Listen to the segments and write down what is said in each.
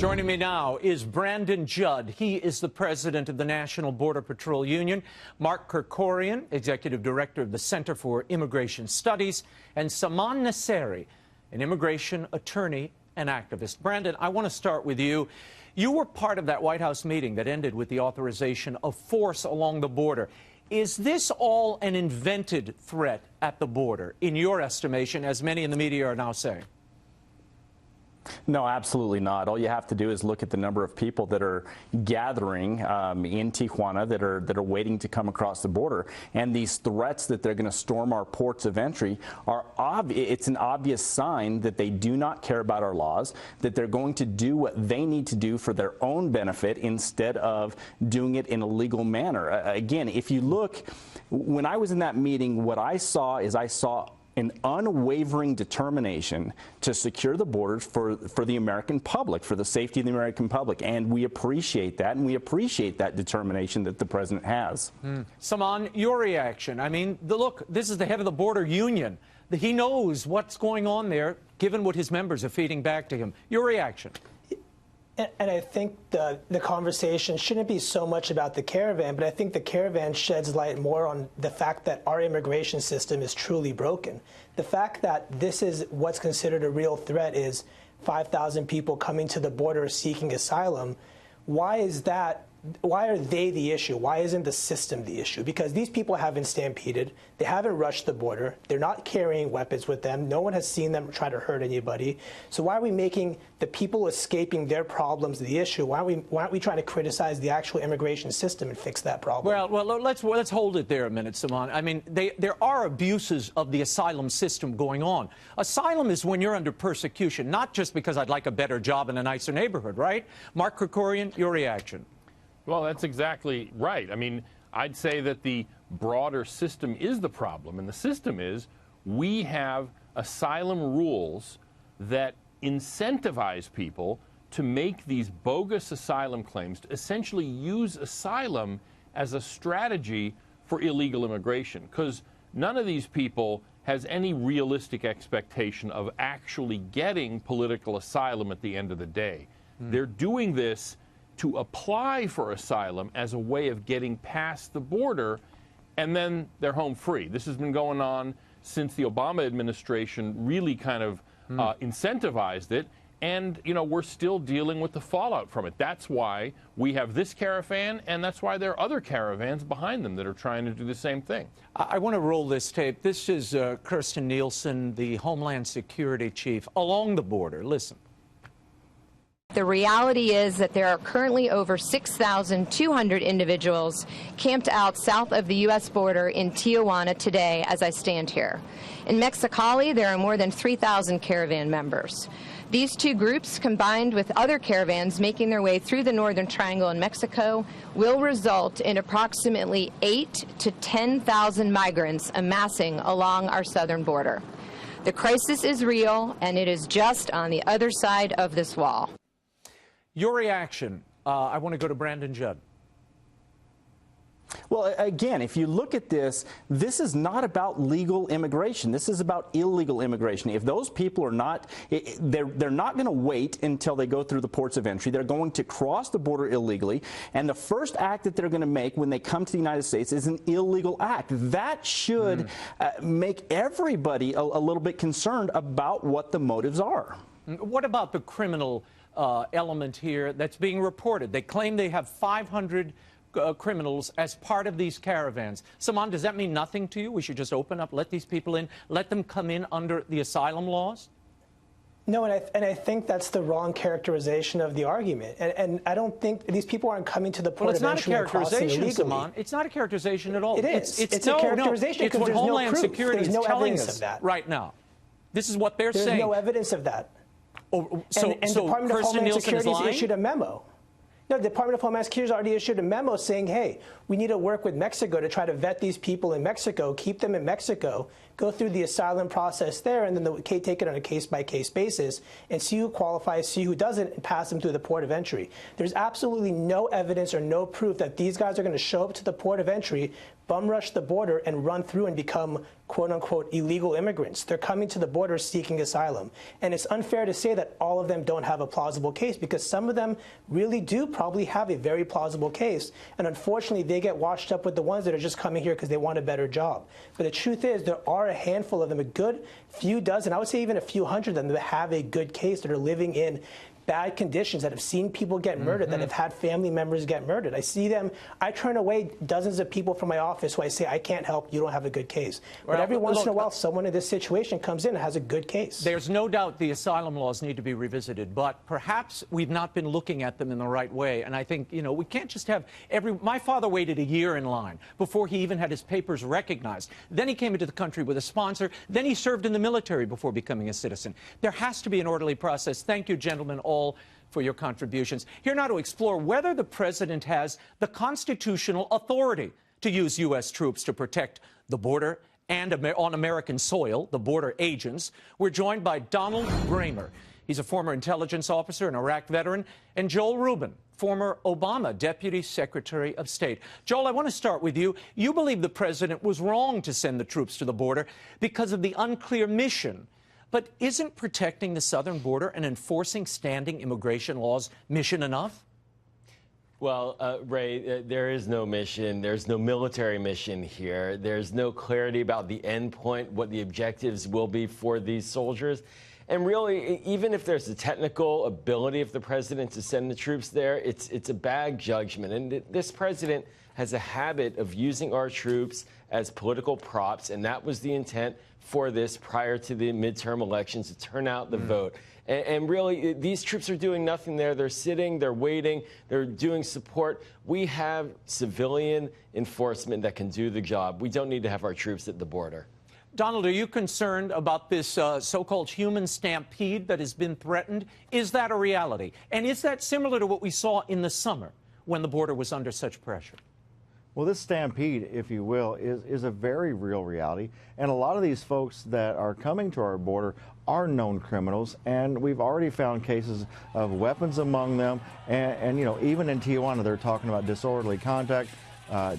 Joining me now is Brandon Judd. He is the president of the National Border Patrol Union. Mark Kerkorian, executive director of the Center for Immigration Studies, and Saman Nasseri, an immigration attorney and activist. Brandon, I want to start with you. You were part of that White House meeting that ended with the authorization of force along the border. Is this all an invented threat at the border, in your estimation, as many in the media are now saying? No, absolutely not. All you have to do is look at the number of people that are gathering in Tijuana that are waiting to come across the border, and these threats that they're going to storm our ports of entry are it's an obvious sign that they do not care about our laws, that they're going to do what they need to do for their own benefit instead of doing it in a legal manner. Again, if you look, when I was in that meeting, what I saw is an unwavering determination to secure the borders for the American public, for the safety of the American public. And we appreciate that, and we appreciate that determination that the president has. Saman, your reaction. I mean, look, this is the head of the border union. He knows what's going on there, given what his members are feeding back to him. Your reaction. And I think the conversation shouldn't be so much about the Caravan, but I think the Caravan sheds light more on the fact that our immigration system is truly broken. The fact that this is what's considered a real threat is 5,000 people coming to the border seeking asylum. Why is that? Why are they the issue? Why isn't the system the issue? Because these people haven't stampeded. They haven't rushed the border. They're not carrying weapons with them. No one has seen them try to hurt anybody. So why are we making the people escaping their problems the issue? Why aren't we trying to criticize the actual immigration system and fix that problem? Well, let's hold it there a minute, Saman. I mean, there are abuses of the asylum system going on. Asylum is when you're under persecution, not just because I'd like a better job in a nicer neighborhood, right? Mark Kerkorian, your reaction. Well, that's exactly right. I mean, I'd say that the broader system is the problem, and the system is we have asylum rules that incentivize people to make these bogus asylum claims, to essentially use asylum as a strategy for illegal immigration, because none of these people has any realistic expectation of actually getting political asylum at the end of the day. They're doing this to apply for asylum as a way of getting past the border, and then they're home free. This has been going on since the Obama administration really kind of incentivized it, and, you know, we're still dealing with the fallout from it. That's why we have this caravan, and that's why there are other caravans behind them that are trying to do the same thing. I want to roll this tape. This is Kirstjen Nielsen, the Homeland Security Chief, along the border. Listen. The reality is that there are currently over 6,200 individuals camped out south of the U.S. border in Tijuana today as I stand here. In Mexicali, there are more than 3,000 Caravan members. These two groups, combined with other caravans making their way through the Northern Triangle in Mexico, will result in approximately 8,000 to 10,000 migrants amassing along our southern border. The crisis is real, and it is just on the other side of this wall. Your reaction. I want to go to Brandon Judd. Well, again, if you look at this, this is not about legal immigration. This is about illegal immigration. If those people are not, they're not going to wait until they go through the ports of entry. They're going to cross the border illegally, and the first act that they're going to make when they come to the United States is an illegal act. That should make everybody a little bit concerned about what the motives are. What about the criminal element here that's being reported? They claim they have 500 criminals as part of these caravans. Saman, does that mean nothing to you? We should just open up, let these people in, let them come in under the asylum laws? No, and I think that's the wrong characterization of the argument. And I don't think these people aren't coming to the port of entry and crossing illegally. Saman. It's not a characterization at all. It is. It's a characterization because there's no proof. There's no evidence of that right now. This is what they're saying. There's no evidence of that. And Department of Homeland Security has issued a memo. No, the Department of Homeland Security has already issued a memo saying, hey, we need to work with Mexico to try to vet these people in Mexico, keep them in Mexico, go through the asylum process there, and then take it on a case-by-case basis and see who qualifies, see who doesn't, and pass them through the port of entry. There's absolutely no evidence or no proof that these guys are going to show up to the port of entry, bum rush the border, and run through and become quote-unquote illegal immigrants. They're coming to the border seeking asylum. And it's unfair to say that all of them don't have a plausible case, because some of them really do probably have a very plausible case. And unfortunately, they get washed up with the ones that are just coming here because they want a better job. But the truth is, there are a handful of them, a good few dozen, I would say even a few hundred of them, that have a good case, that are living in bad conditions, that have seen people get murdered, that have had family members get murdered. I see them. I turn away dozens of people from my office who I say, I can't help, you don't have a good case. But every once in a while, someone in this situation comes in and has a good case. There's no doubt the asylum laws need to be revisited, but perhaps we've not been looking at them in the right way. And I think, you know, we can't just have my father waited a year in line before he even had his papers recognized. Then he came into the country with a sponsor. Then he served in the military before becoming a citizen. There has to be an orderly process. Thank you, gentlemen, all for your contributions. Here now to explore whether the president has the constitutional authority to use U.S. troops to protect the border and on American soil, the border agents. We're joined by Donald Bramer. He's a former intelligence officer, an Iraq veteran, and Joel Rubin, former Obama Deputy Secretary of State. Joel, I want to start with you. You believe the president was wrong to send the troops to the border because of the unclear mission. But isn't protecting the southern border and enforcing standing immigration laws mission enough? Well, Ray, there is no mission. There's no military mission here. There's no clarity about the end point, what the objectives will be for these soldiers. And really, even if there's a technical ability of the president to send the troops there, it's a bad judgment. And this president has a habit of using our troops as political props, and that was the intent for this prior to the midterm elections, to turn out the vote. And really, these troops are doing nothing there. They're sitting, they're waiting, they're doing support. We have civilian enforcement that can do the job. We don't need to have our troops at the border. Donald, are you concerned about this so-called human stampede that has been threatened? Is that a reality? And is that similar to what we saw in the summer when the border was under such pressure? Well, this stampede, if you will, is a very real reality. And a lot of these folks that are coming to our border are known criminals, and we've already found cases of weapons among them. And you know, even in Tijuana, they're talking about disorderly conduct,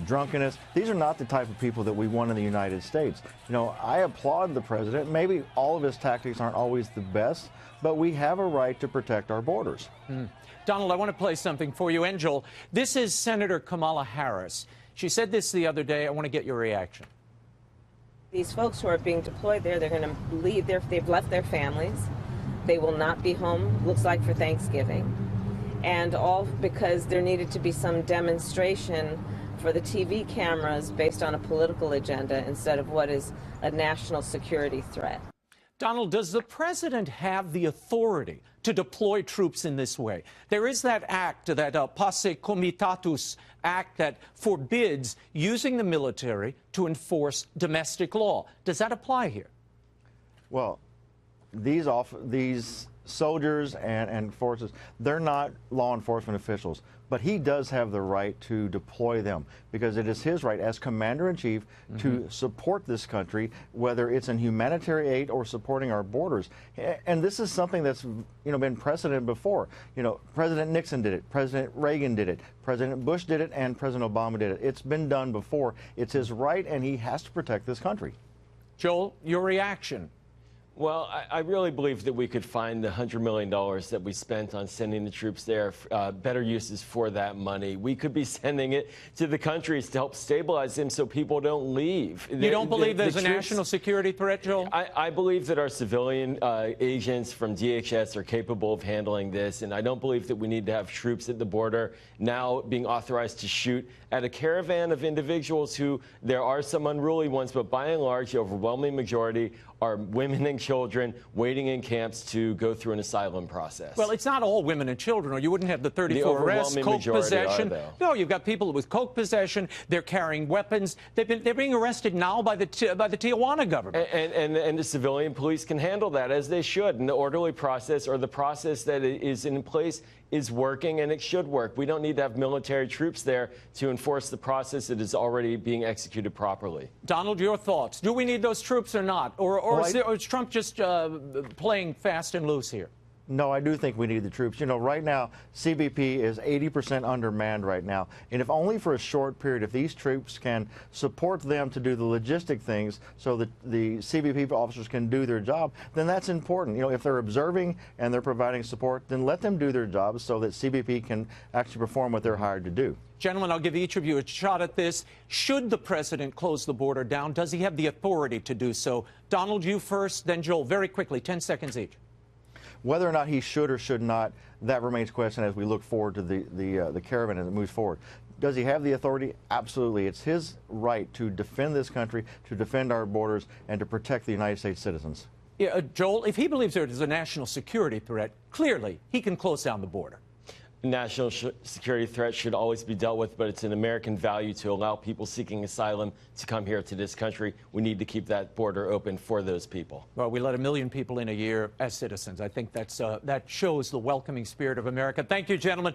drunkenness. These are not the type of people that we want in the United States. You know, I applaud the president. Maybe all of his tactics aren't always the best, but we have a right to protect our borders. Donald, I want to play something for you. And Joel, this is Senator Kamala Harris. She said this the other day. I want to get your reaction. These folks who are being deployed there, they're going to leave. They've left their families. They will not be home, looks like, for Thanksgiving. And all because there needed to be some demonstration for the TV cameras based on a political agenda instead of what is a national security threat. Donald, does the president have the authority to deploy troops in this way? There is that act, that Pace Comitatus Act, that forbids using the military to enforce domestic law. Does that apply here? Well, these soldiers and forces, they're not law enforcement officials, but he does have the right to deploy them because it is his right as commander-in-chief to support this country, whether it's in humanitarian aid or supporting our borders. And this is something that's, you know, been precedent before. You know, President Nixon did it, President Reagan did it, President Bush did it, and President Obama did it. It's been done before. It's his right, and he has to protect this country. Joel, your reaction? Well, I really believe that we could find the $100 million that we spent on sending the troops there, better uses for that money. We could be sending it to the countries to help stabilize them so people don't leave. You don't believe there's a national security threat, Joel? I believe that our civilian agents from DHS are capable of handling this, and I don't believe that we need to have troops at the border now being authorized to shoot at a caravan of individuals who, there are some unruly ones, but by and large, the overwhelming majority are women and children waiting in camps to go through an asylum process. Well, it's not all women and children, or you wouldn't have the 34 arrests, coke possession. No, you've got people with coke possession. They're carrying weapons. They're being arrested now by the Tijuana government. And the civilian police can handle that as they should. And the orderly process, or the process that is in place, is working, and it should work. We don't need to have military troops there to enforce the process that is already being executed properly. Donald, your thoughts. Do we need those troops or not? Or is Trump just playing fast and loose here? No, I do think we need the troops. You know, right now, CBP is 80% undermanned right now. And if only for a short period, if these troops can support them to do the logistic things so that the CBP officers can do their job, then that's important. You know, if they're observing and they're providing support, then let them do their jobs so that CBP can actually perform what they're hired to do. Gentlemen, I'll give each of you a shot at this. Should the president close the border down? Does he have the authority to do so? Donald, you first, then Joel. Very quickly, 10 seconds each. Whether or not he should or should not, that remains a question as we look forward to the Caravan as it moves forward. Does he have the authority? Absolutely. It's his right to defend this country, to defend our borders, and to protect the United States citizens. Yeah, Joel, if he believes there is a national security threat, clearly he can close down the border. National security threat should always be dealt with, but it's an American value to allow people seeking asylum to come here to this country. We need to keep that border open for those people. Well, we let 1 million people in a year as citizens. I think that shows the welcoming spirit of America. Thank you, gentlemen.